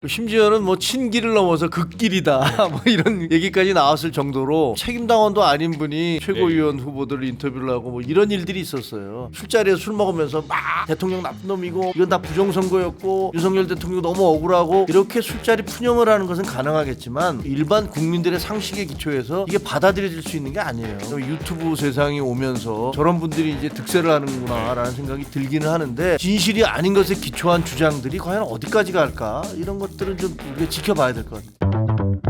심지어는 뭐 친길을 넘어서 극길이다 뭐 이런 얘기까지 나왔을 정도로 책임당원도 아닌 분이 최고위원 후보들 인터뷰를 하고 뭐 이런 일들이 있었어요. 술자리에서 술 먹으면서 막 대통령 나쁜 놈이고 이건 다 부정선거였고 윤석열 대통령 너무 억울하고 이렇게 술자리 푸념을 하는 것은 가능하겠지만 일반 국민들의 상식에 기초해서 이게 받아들여질 수 있는 게 아니에요. 유튜브 세상이 오면서 저런 분들이 이제 득세를 하는구나라는 생각이 들기는 하는데 진실이 아닌 것에 기초한 주장들이 과연 어디까지 갈까 이런 것들은 좀 우리가 지켜봐야 될 것 같아요.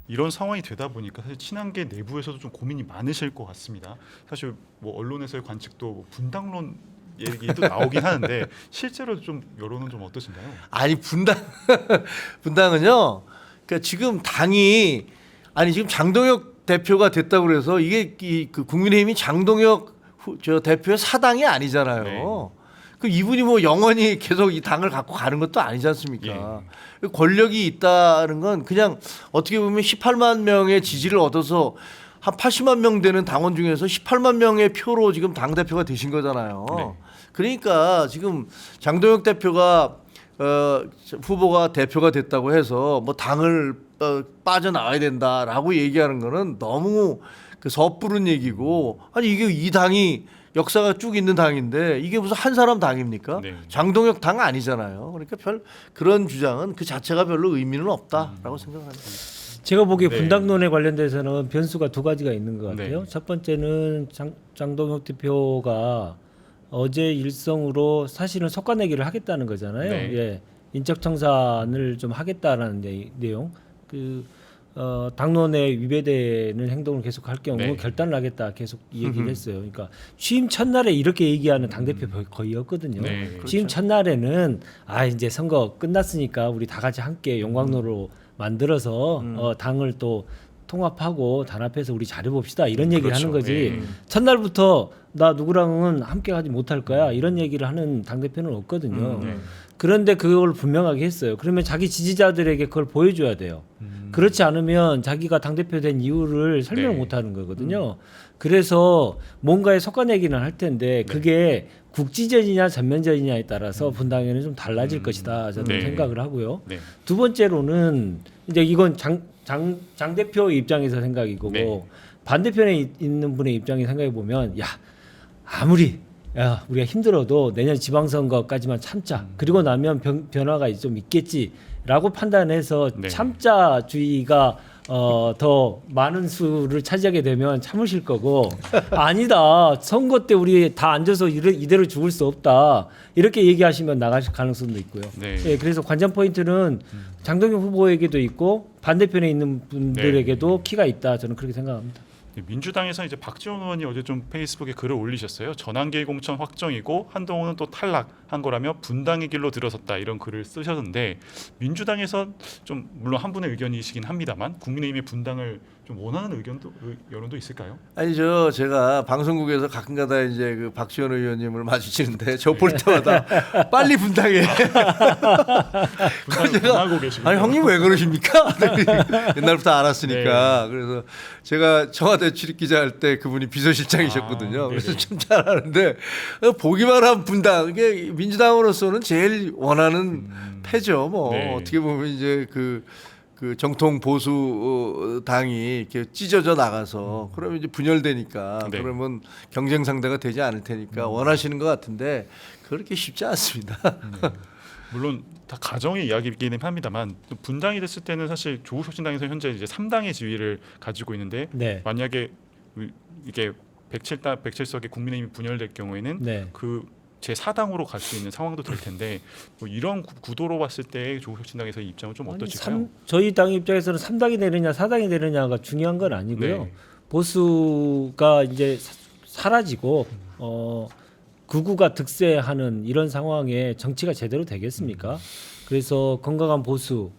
이런 상황이 되다 보니까 사실 친한계 내부에서도 좀 고민이 많으실 것 같습니다. 사실 뭐 언론에서의 관측도 뭐 분당론 얘기도 나오긴 하는데 실제로 좀 여론은 좀 어떠신가요? 아니 분당은요. 그러니까 지금 당이 지금 장동혁 대표가 됐다고 그래서 이게 그 국민의힘이 장동혁 저 대표의 사당이 아니잖아요. 네. 그 이분이 뭐 영원히 계속 이 당을 갖고 가는 것도 아니지 않습니까? 권력이 있다는 건 그냥 어떻게 보면 18만 명의 지지를 얻어서 한 80만 명 되는 당원 중에서 18만 명의 표로 지금 당 대표가 되신 거잖아요. 네. 그러니까 지금 장동혁 대표가 후보가 대표가 됐다고 해서 뭐 당을 빠져나와야 된다라고 얘기하는 거는 너무 그 섣부른 얘기고 아니 이게 이 당이 역사가 쭉 있는 당인데 이게 무슨 한 사람 당입니까? 네. 장동혁 당 아니잖아요. 그러니까 그런 주장은 그 자체가 별로 의미는 없다라고 생각합니다. 제가 보기에 네. 분당론에 관련돼서는 변수가 두 가지가 있는 것 같아요. 네. 첫 번째는 장동혁 대표가 어제 일성으로 사실은 속가내기를 하겠다는 거잖아요. 네. 예, 인적 청산을 좀 하겠다라는 내용. 당론에 위배되는 행동을 계속 할 경우 네. 결단을 하겠다 계속 얘기를 했어요. 그러니까 취임 첫날에 이렇게 얘기하는 당 대표 거의 없거든요. 네. 취임 첫날에는 이제 선거 끝났으니까 우리 다 같이 함께 용광로로 만들어서 당을 또 통합하고 단합해서 우리 잘해봅시다 이런 얘기를 그렇죠. 하는 거지. 네. 첫날부터 나 누구랑은 함께 가지 못할 거야 이런 얘기를 하는 당 대표는 없거든요. 네. 그런데 그걸 분명하게 했어요. 그러면 자기 지지자들에게 그걸 보여줘야 돼요. 그렇지 않으면 자기가 당대표 된 이유를 설명을 네. 못하는 거거든요. 그래서 뭔가에 속아내기는 할 텐데 그게 국지전이냐 전면전이냐에 따라서 분당에는 좀 달라질 것이다 저는 네. 생각을 하고요. 네. 두 번째로는 이제 이건 장 대표 입장에서 생각이고 네. 반대편에 있는 분의 입장에 생각해 보면 아무리 우리가 힘들어도 내년 지방선거까지만 참자. 그리고 나면 변화가 좀 있겠지라고 판단해서 네. 참자주의가 더 많은 수를 차지하게 되면 참으실 거고 아니다. 선거 때 우리 다 앉아서 이대로 죽을 수 없다. 이렇게 얘기하시면 나가실 가능성도 있고요. 네. 예, 그래서 관전 포인트는 장동혁 후보에게도 있고 반대편에 있는 분들에게도 키가 있다. 저는 그렇게 생각합니다. 민주당에서 이제 박지원 의원이 어제 좀 페이스북에 글을 올리셨어요. 전환계 공천 확정이고 한동훈은 또 탈락한 거라며 분당의 길로 들어섰다 이런 글을 쓰셨는데 민주당에서 좀 물론 한 분의 의견이시긴 합니다만 국민의힘의 분당을 좀 원하는 여론도 있을까요? 제가 방송국에서 가끔가다 이제 그 박지원 의원님을 마주치는데 저 볼 때마다 빨리 분당해. 분당하고 계시고 형님 왜 그러십니까? 옛날부터 알았으니까. 그래서 제가 청와대 출입기자 할 때 그분이 비서실장이셨거든요. 그래서 좀 잘 아는데 보기만 하면 분당 이게 민주당으로서는 제일 원하는 패죠. 뭐 네. 어떻게 보면 이제 그 정통 보수 당이 이렇게 찢어져 나가서 그러면 이제 분열되니까 네. 그러면 경쟁 상대가 되지 않을 테니까 원하시는 것 같은데 그렇게 쉽지 않습니다. 물론 다 가정의 이야기이긴 합니다만 분당이 됐을 때는 사실 조국혁신당에서 현재 이제 3당의 지위를 가지고 있는데 네. 만약에 이게 107석의 국민의힘이 분열될 경우에는 네. 그 제4당으로 갈 수 있는 상황도 될 텐데 뭐 이런 구도로 봤을 때 조국혁신당에서의 입장은 좀 어떠실까요? 저희 당 입장에서는 3당이 되느냐 4당이 되느냐가 중요한 건 아니고요. 네. 보수가 이제 사라지고 극우가 득세하는 이런 상황에 정치가 제대로 되겠습니까? 그래서 건강한 보수와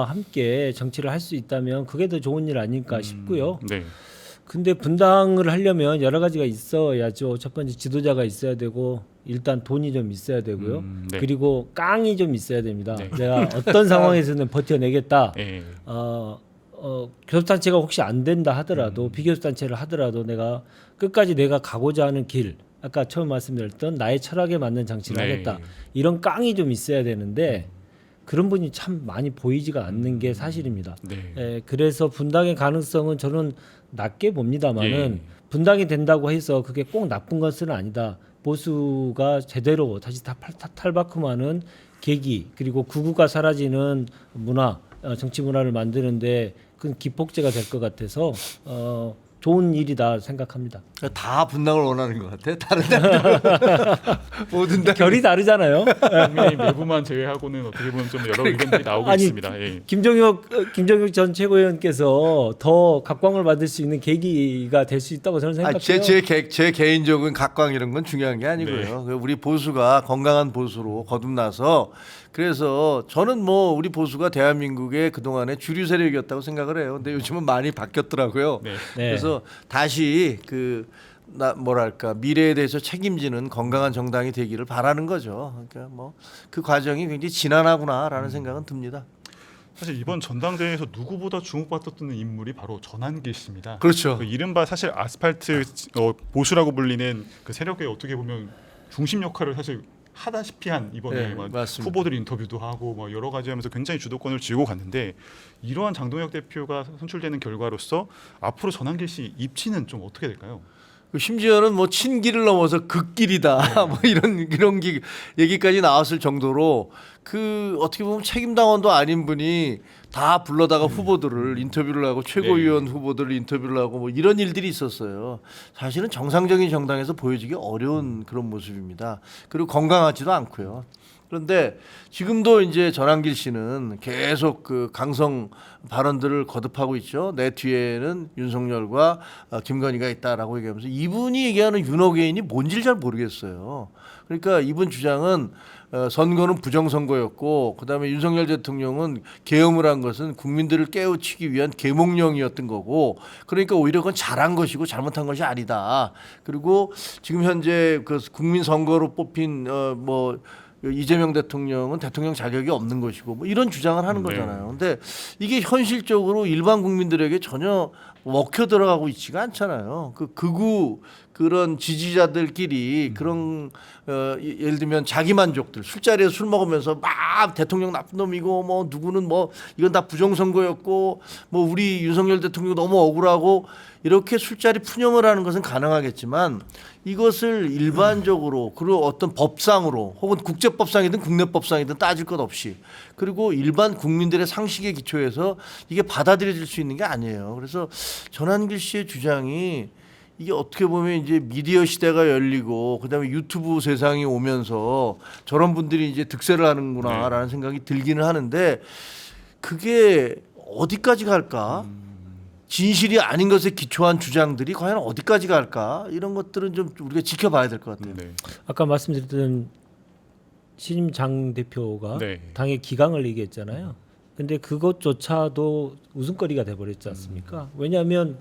함께 정치를 할 수 있다면 그게 더 좋은 일 아닐까 싶고요. 네. 근데 분당을 하려면 여러 가지가 있어야죠. 첫 번째 지도자가 있어야 되고 일단 돈이 좀 있어야 되고요. 네. 그리고 깡이 좀 있어야 됩니다. 네. 내가 어떤 상황에서는 버텨내겠다. 네. 교섭단체가 혹시 안 된다 하더라도 비교섭단체를 하더라도 내가 끝까지 내가 가고자 하는 길 아까 처음 말씀드렸던 나의 철학에 맞는 정치를 네. 하겠다. 이런 깡이 좀 있어야 되는데 그런 분이 참 많이 보이지가 않는 게 사실입니다. 네. 그래서 분당의 가능성은 저는 낮게 봅니다만은 예. 분당이 된다고 해서 그게 꼭 나쁜 것은 아니다. 보수가 제대로 다시 탈바꿈하는 계기 그리고 극우가 사라지는 문화, 정치 문화를 만드는데 큰 기폭제가 될 것 같아서 좋은 일이다 생각합니다. 다 분당을 원하는 것 같아. 다른 당들은 모든 당 결이 다르잖아요. 국민의힘 내부만 제외하고는 어떻게 보면 좀 여러 의견들이 나오고 아니, 있습니다. 예. 김종혁 전 최고위원께서 더 각광을 받을 수 있는 계기가 될 수 있다고 저는 생각해요. 제 개인적인 각광 이런 건 중요한 게 아니고요. 우리 보수가 건강한 보수로 거듭나서 그래서 저는 뭐 우리 보수가 대한민국의 그동안의 주류 세력이었다고 생각을 해요. 근데 요즘은 많이 바뀌었더라고요. 네. 네. 그래서 다시 뭐랄까 미래에 대해서 책임지는 건강한 정당이 되기를 바라는 거죠. 그러니까 뭐 그 과정이 굉장히 지난하구나라는 생각은 듭니다. 사실 이번 전당대회에서 누구보다 주목받았던 인물이 바로 전한길 씨입니다. 그렇죠. 그 이른바 사실 아스팔트 보수라고 불리는 그 세력의 어떻게 보면 중심 역할을 사실 하다시피 한 이번에 네, 막 맞습니다. 후보들 인터뷰도 하고 뭐 여러 가지 하면서 굉장히 주도권을 쥐고 갔는데 이러한 장동혁 대표가 선출되는 결과로서 앞으로 전한길 씨 입지는 좀 어떻게 될까요? 심지어는 뭐 친길을 넘어서 극길이다 뭐 이런 얘기까지 나왔을 정도로 그 어떻게 보면 책임 당원도 아닌 분이 다 불러다가 후보들을 인터뷰를 하고 최고위원 후보들을 인터뷰를 하고 뭐 이런 일들이 있었어요. 사실은 정상적인 정당에서 보여지기 어려운 그런 모습입니다. 그리고 건강하지도 않고요. 그런데 지금도 이제 전한길 씨는 계속 그 강성 발언들을 거듭하고 있죠. 내 뒤에는 윤석열과 김건희가 있다라고 얘기하면서 이분이 얘기하는 윤호개인이 뭔지를 잘 모르겠어요. 그러니까 이분 주장은 선거는 부정선거였고 그다음에 윤석열 대통령은 계엄을 한 것은 국민들을 깨우치기 위한 계몽령이었던 거고 그러니까 오히려 그건 잘한 것이고 잘못한 것이 아니다. 그리고 지금 현재 그 국민 선거로 뽑힌 이재명 대통령은 대통령 자격이 없는 것이고 뭐 이런 주장을 하는 네. 거잖아요. 근데 이게 현실적으로 일반 국민들에게 전혀 먹혀 들어가고 있지가 않잖아요. 그 극우 그런 지지자들끼리 그런 예를 들면 자기 만족들 술자리에서 술 먹으면서 막 대통령 나쁜 놈이고 뭐 누구는 뭐 이건 다 부정선거였고 뭐 우리 윤석열 대통령 너무 억울하고 이렇게 술자리 푸념을 하는 것은 가능하겠지만 이것을 일반적으로 그리고 어떤 법상으로 혹은 국제법상이든 국내법상이든 따질 것 없이 그리고 일반 국민들의 상식에 기초해서 이게 받아들여질 수 있는 게 아니에요. 그래서 전한길 씨의 주장이 이게 어떻게 보면 이제 미디어 시대가 열리고 그다음에 유튜브 세상이 오면서 저런 분들이 이제 득세를 하는구나라는 생각이 들기는 하는데 그게 어디까지 갈까? 진실이 아닌 것에 기초한 주장들이 과연 어디까지 갈까? 이런 것들은 좀 우리가 지켜봐야 될 것 같아요. 네. 아까 말씀드렸던 신임 장 대표가 네. 당의 기강을 얘기했잖아요. 근데 그것조차도 웃음거리가 돼버렸지 않습니까? 왜냐하면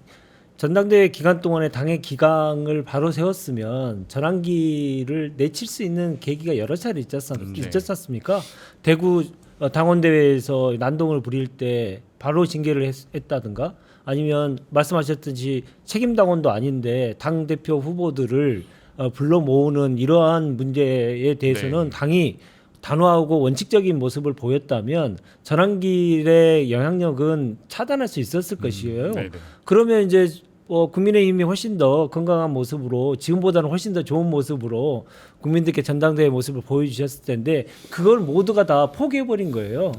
전당대회 기간 동안에 당의 기강을 바로 세웠으면 전환기를 내칠 수 있는 계기가 여러 차례 있지 않습니까? 대구 당원대회에서 난동을 부릴 때 바로 징계를 했다든가 아니면 말씀하셨듯이 책임당원도 아닌데 당대표 후보들을 불러 모으는 이러한 문제에 대해서는 네. 당이 단호하고 원칙적인 모습을 보였다면 전환길의 영향력은 차단할 수 있었을 것이에요. 네, 네. 그러면 이제 국민의힘이 훨씬 더 건강한 모습으로 지금보다는 훨씬 더 좋은 모습으로 국민들께 전당대회 모습을 보여주셨을 텐데 그걸 모두가 다 포기해버린 거예요.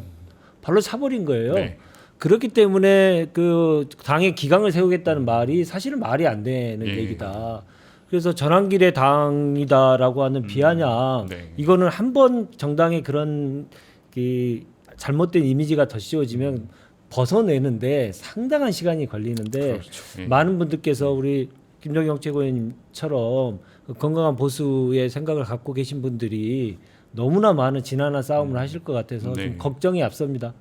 발로 차버린 거예요. 네. 그렇기 때문에 그 당의 기강을 세우겠다는 말이 사실은 말이 안 되는 예. 얘기다. 그래서 전환길의 당이다라고 하는 비아냥 네. 이거는 한 번 정당의 그런 그 잘못된 이미지가 더 씌워지면 벗어내는데 상당한 시간이 걸리는데 그렇죠. 예. 많은 분들께서 우리 김종혁 최고위원처럼 건강한 보수의 생각을 갖고 계신 분들이 너무나 많은 지난한 싸움을 하실 것 같아서 네. 좀 걱정이 앞섭니다.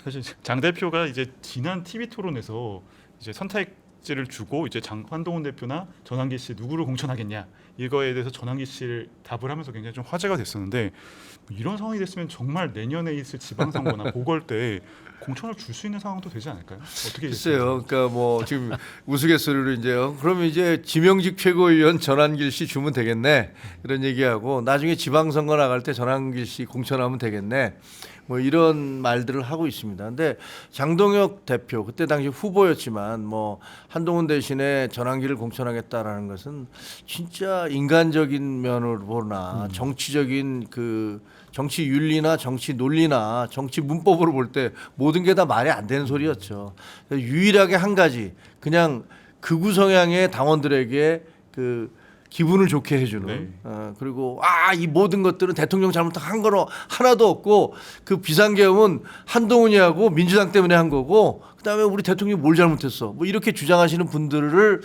사실 장 대표가 이제 지난 TV 토론에서 이제 선택지를 주고 이제 한동훈 대표나 전한길 씨 누구를 공천하겠냐 이거에 대해서 전환기 씨를 답을 하면서 굉장히 좀 화제가 됐었는데 이런 상황이 됐으면 정말 내년에 있을 지방선거나 보궐 때 공천을 줄 수 있는 상황도 되지 않을까요? 어떻게 글쎄요. 그러니까 뭐 지금 우스갯소리로 이제요. 그러면 이제 지명직 최고위원 전환길 씨 주면 되겠네. 이런 얘기하고 나중에 지방선거 나갈 때 전환길 씨 공천하면 되겠네. 뭐 이런 말들을 하고 있습니다. 근데 장동혁 대표 그때 당시 후보였지만 뭐 한동훈 대신에 전환기를 공천하겠다라는 것은 진짜 인간적인 면으로 보나 정치적인 그 정치 윤리나 정치 논리나 정치 문법으로 볼 때 모든 게 다 말이 안 되는 소리였죠. 유일하게 한 가지 그냥 극우 성향의 당원들에게 그 기분을 좋게 해주는 네. 그리고 이 모든 것들은 대통령 잘못한 거로 하나도 없고 그 비상계엄은 한동훈이 하고 민주당 때문에 한 거고 그다음에 우리 대통령이 뭘 잘못했어 뭐 이렇게 주장하시는 분들을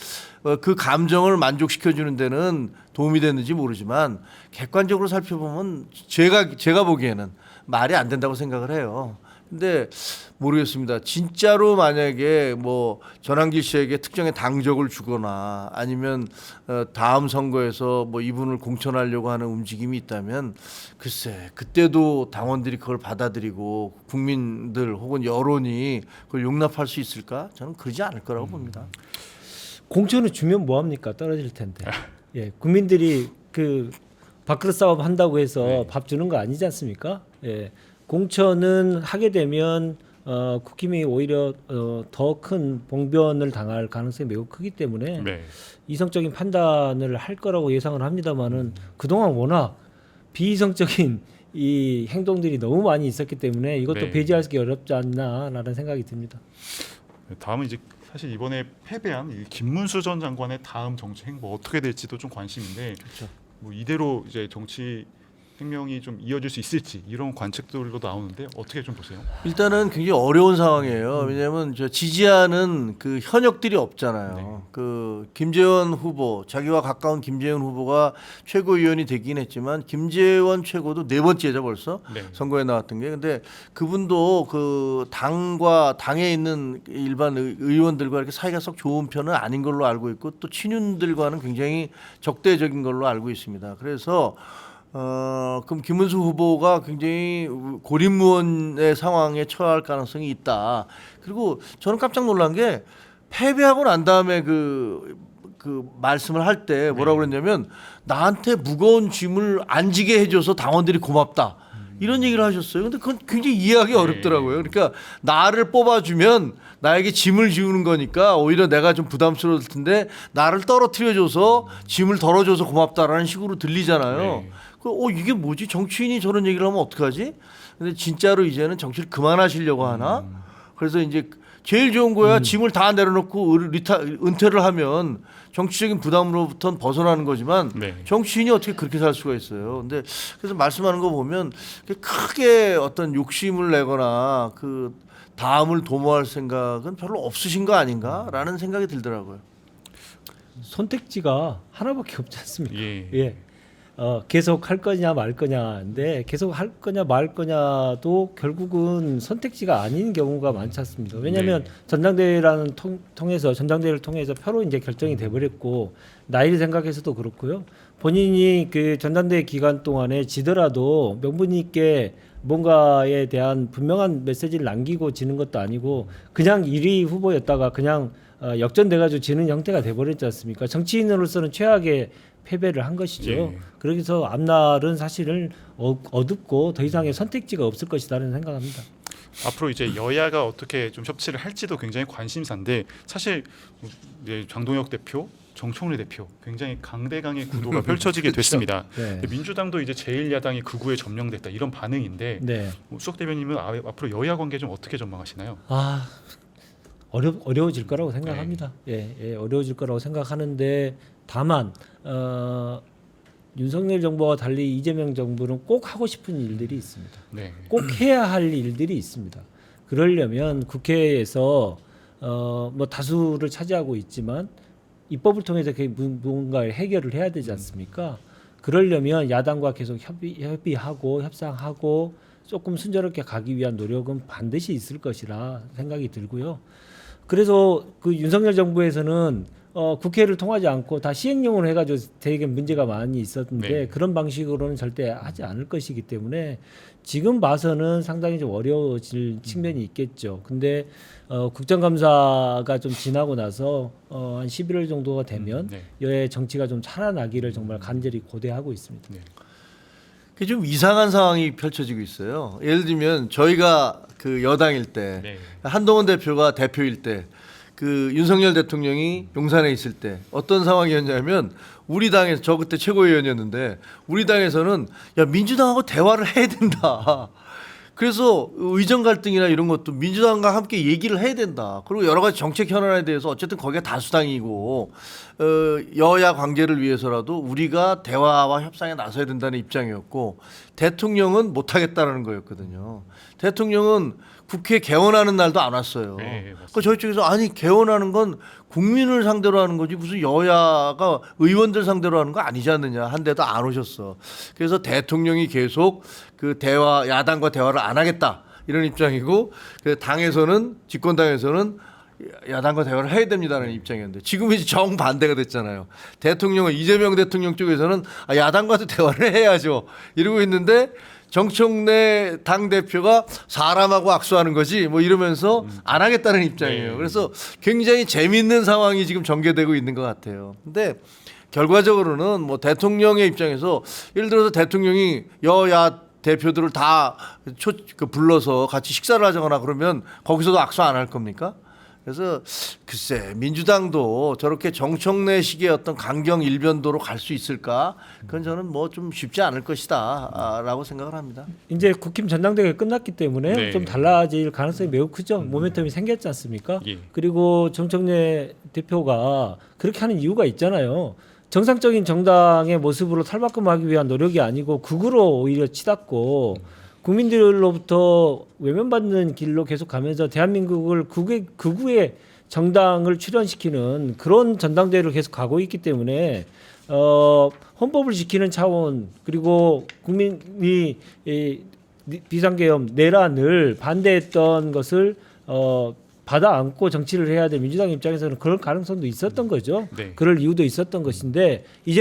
그 감정을 만족시켜 주는 데는 도움이 됐는지 모르지만 객관적으로 살펴보면 제가 보기에는 말이 안 된다고 생각을 해요. 근데 모르겠습니다. 진짜로 만약에 뭐 전환기 씨에게 특정의 당적을 주거나 아니면 다음 선거에서 뭐 이분을 공천하려고 하는 움직임이 있다면 글쎄 그때도 당원들이 그걸 받아들이고 국민들 혹은 여론이 그걸 용납할 수 있을까? 저는 그러지 않을 거라고 봅니다. 공천을 주면 뭐 합니까? 떨어질 텐데. 예, 국민들이 그 밥그릇 싸움 한다고 해서 네. 밥 주는 거 아니지 않습니까? 예, 공천은 하게 되면 국힘이 오히려 더 큰 봉변을 당할 가능성이 매우 크기 때문에 네. 이성적인 판단을 할 거라고 예상을 합니다만은 그동안 워낙 비이성적인 이 행동들이 너무 많이 있었기 때문에 이것도 네. 배제하기 어렵지 않나라는 생각이 듭니다. 다음은 이제 사실 이번에 패배한 이 김문수 전 장관의 다음 정치 행보 어떻게 될지도 좀 관심인데 뭐 이대로 이제 정치 행명이 좀 이어질 수 있을지 이런 관측들도 나오는데 어떻게 좀 보세요? 일단은 굉장히 어려운 상황이에요. 왜냐하면 저 지지하는 그 현역들이 없잖아요. 네. 그 김재원 후보, 자기와 가까운 김재원 후보가 최고위원이 되긴 했지만 김재원 최고도 네 번째죠 벌써 네. 선거에 나왔던 게. 근데 그분도 그 당과 당에 있는 일반 의원들과 이렇게 사이가 썩 좋은 편은 아닌 걸로 알고 있고 또 친윤들과는 굉장히 적대적인 걸로 알고 있습니다. 그래서 그럼 김문수 후보가 굉장히 고립무원의 상황에 처할 가능성이 있다. 그리고 저는 깜짝 놀란 게 패배하고 난 다음에 그 말씀을 할 때 뭐라고 그랬냐면 나한테 무거운 짐을 안 지게 해줘서 당원들이 고맙다. 이런 얘기를 하셨어요. 근데 그건 굉장히 이해하기 어렵더라고요. 그러니까 나를 뽑아주면 나에게 짐을 지우는 거니까 오히려 내가 좀 부담스러울 텐데 나를 떨어뜨려줘서 짐을 덜어줘서 고맙다라는 식으로 들리잖아요. 네. 이게 뭐지? 정치인이 저런 얘기를 하면 어떡하지? 근데 진짜로 이제는 정치를 그만하시려고 하나? 그래서 이제 제일 좋은 거야. 짐을 다 내려놓고 은퇴를 하면 정치적인 부담으로부터는 벗어나는 거지만 네. 정치인이 어떻게 그렇게 살 수가 있어요. 근데 그래서 말씀하는 거 보면 크게 어떤 욕심을 내거나 그 다음을 도모할 생각은 별로 없으신 거 아닌가라는 생각이 들더라고요. 선택지가 하나밖에 없지 않습니까? 예. 예. 계속 할 거냐 말 거냐인데 계속 할 거냐 말 거냐도 결국은 선택지가 아닌 경우가 많지 않습니다. 왜냐하면 네. 전당대회라는 전당대회를 통해서 표로 이제 결정이 돼버렸고 나이를 생각해서도 그렇고요. 본인이 그 전당대회 기간 동안에 지더라도 명분 있게 뭔가에 대한 분명한 메시지를 남기고 지는 것도 아니고 그냥 1위 후보였다가 그냥 역전돼가지고 지는 형태가 돼버렸지 않습니까? 정치인으로서는 최악의 패배를 한 것이죠. 예. 그래서 앞날은 사실은 어둡고 더 이상의 선택지가 없을 것이라는 생각합니다. 앞으로 이제 여야가 어떻게 좀 협치를 할지도 굉장히 관심사인데 사실 이제 장동혁 대표, 정청래 대표 굉장히 강대강의 구도가 펼쳐지게 됐습니다. 네. 민주당도 이제 제1야당이 극우에 점령됐다 이런 반응인데 네. 수석 대변인은 앞으로 여야 관계 좀 어떻게 전망하시나요? 어려워질 거라고 생각합니다. 예, 어려워질 거라고 생각하는데 다만 윤석열 정부와 달리 이재명 정부는 꼭 하고 싶은 일들이 있습니다. 네. 꼭 해야 할 일들이 있습니다. 그러려면 국회에서 뭐 다수를 차지하고 있지만 입법을 통해서 뭔가를 해결을 해야 되지 않습니까? 그러려면 야당과 계속 협의하고 협상하고 조금 순조롭게 가기 위한 노력은 반드시 있을 것이라 생각이 들고요. 그래서 그 윤석열 정부에서는 국회를 통하지 않고 다 시행령으로 해가지고 되게 문제가 많이 있었는데 네. 그런 방식으로는 절대 하지 않을 것이기 때문에 지금 봐서는 상당히 좀 어려워질 측면이 있겠죠. 근데 국정감사가 좀 지나고 나서 한 11월 정도가 되면 네. 여의 정치가 좀 살아나기를 정말 간절히 고대하고 있습니다. 네. 그게 좀 이상한 상황이 펼쳐지고 있어요. 예를 들면 저희가 그 여당일 때 네. 한동훈 대표가 대표일 때 그 윤석열 대통령이 용산에 있을 때 어떤 상황이었냐면 우리 당에서 저 그때 최고위원이었는데 우리 당에서는 야 민주당하고 대화를 해야 된다. 그래서 의정 갈등이나 이런 것도 민주당과 함께 얘기를 해야 된다. 그리고 여러 가지 정책 현안에 대해서 어쨌든 거기가 다수당이고 여야 관계를 위해서라도 우리가 대화와 협상에 나서야 된다는 입장이었고 대통령은 못하겠다라는 거였거든요. 대통령은 국회 개원하는 날도 안 왔어요. 네, 맞습니다. 그 저희 쪽에서 아니 개원하는 건 국민을 상대로 하는 거지 무슨 여야가 의원들 상대로 하는 거 아니지 않느냐 한 데도 안 오셨어. 그래서 대통령이 계속 그 대화 야당과 대화를 안 하겠다 이런 입장이고 그 당에서는 집권당에서는 야당과 대화를 해야 된다는 입장이었는데 지금 이제 정반대가 됐잖아요. 대통령은 이재명 대통령 쪽에서는 야당과도 대화를 해야죠 이러고 있는데 정청래 당 대표가 사람하고 악수하는 거지 뭐 이러면서 안 하겠다는 입장이에요. 네. 그래서 굉장히 재미있는 상황이 지금 전개되고 있는 것 같아요. 근데 결과적으로는 뭐 대통령의 입장에서 예를 들어서 대통령이 여야 대표들을 다 불러서 같이 식사를 하자거나 그러면 거기서도 악수 안 할 겁니까? 그래서 글쎄 민주당도 저렇게 정청래식의 어떤 강경 일변도로 갈 수 있을까? 그건 저는 뭐 좀 쉽지 않을 것이다라고 생각을 합니다. 이제 국힘 전당대회가 끝났기 때문에 네. 좀 달라질 가능성이 매우 크죠. 모멘텀이 생겼지 않습니까? 예. 그리고 정청래 대표가 그렇게 하는 이유가 있잖아요. 정상적인 정당의 모습으로 탈바꿈하기 위한 노력이 아니고 극으로 오히려 치닫고 국민들로부터 외면받는 길로 계속 가면서 대한민국을 극우의 정당을 출현시키는 그런 전당대회를 계속 가고 있기 때문에 헌법을 지키는 차원 그리고 국민이 비상계엄 내란을 반대했던 것을 받아 안고 정치를 해야 될 민주당 입장에서는 그럴 가능성도 있었던 거죠. 네. 그럴 이유도 있었던 것인데 이제